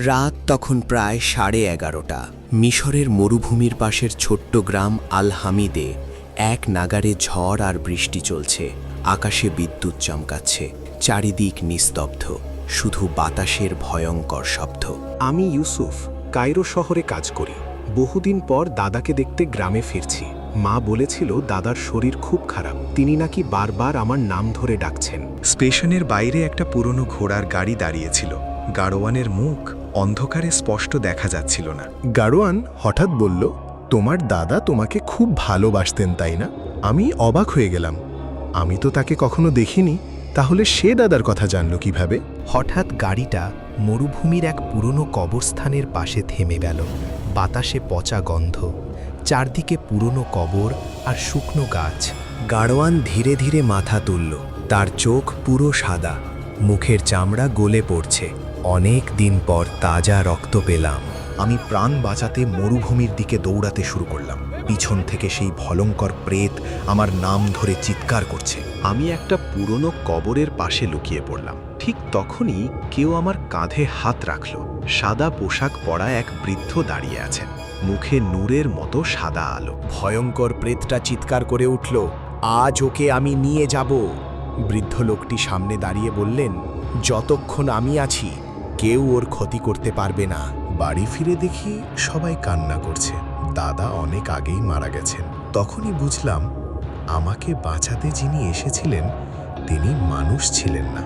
রাত তখন প্রায় 11:30। মিশরের মরুভূমির পাশের ছোট্ট গ্রাম আল হামিদে এক নাগারে ঝড় আর বৃষ্টি চলছে। আকাশে বিদ্যুৎ চমকাচ্ছে, চারিদিক নিস্তব্ধ, শুধু বাতাসের ভয়ঙ্কর শব্দ। আমি ইউসুফ, কায়রো শহরে কাজ করি। বহুদিন পর দাদাকে দেখতে গ্রামে ফিরছি। মা বলেছিল দাদার শরীর খুব খারাপ, তিনি নাকি বারবার আমার নাম ধরে ডাকছেন। স্টেশনের বাইরে একটা পুরনো ঘোড়ার গাড়ি দাঁড়িয়েছিল। গাড়োয়ানের মুখ অন্ধকারে স্পষ্ট দেখা যাচ্ছিল না। গাড়োয়ান হঠাৎ বলল, তোমার দাদা তোমাকে খুব ভালোবাসতেন, তাই না? আমি অবাক হয়ে গেলাম। আমি তো তাকে কখনো দেখিনি, তাহলে সে দাদার কথা জানল কিভাবে? হঠাৎ গাড়িটা মরুভূমির এক পুরনো কবরস্থানের পাশে থেমে গেল। বাতাসে পচা গন্ধ, চারদিকে পুরনো কবর আর শুকনো গাছ। গাড়োয়ান ধীরে ধীরে মাথা তুলল। তার চোখ পুরো সাদা, মুখের চামড়া গলে পড়ছে। অনেক দিন পর তাজা রক্ত পেলাম। আমি প্রাণ বাঁচাতে মরুভূমির দিকে দৌড়াতে শুরু করলাম। পিছন থেকে সেই ভয়ঙ্কর প্রেত আমার নাম ধরে চিৎকার করছে। আমি একটা পুরনো কবরের পাশে লুকিয়ে পড়লাম। ঠিক তখনই কেউ আমার কাঁধে হাত রাখল। সাদা পোশাক পরা এক বৃদ্ধ দাঁড়িয়ে আছেন, মুখে নূরের মতো সাদা আলো। ভয়ঙ্কর প্রেতটা চিৎকার করে উঠল, আজ ওকে আমি নিয়ে যাব। বৃদ্ধ লোকটি সামনে দাঁড়িয়ে বললেন, যতক্ষণ আমি আছি কেউ ওর ক্ষতি করতে পারবে না। বাড়ি ফিরে দেখি সবাই কান্না করছে। দাদা অনেক আগেই মারা গেছেন। তখনই বুঝলাম, আমাকে বাঁচাতে যিনি এসেছিলেন তিনি মানুষ ছিলেন না,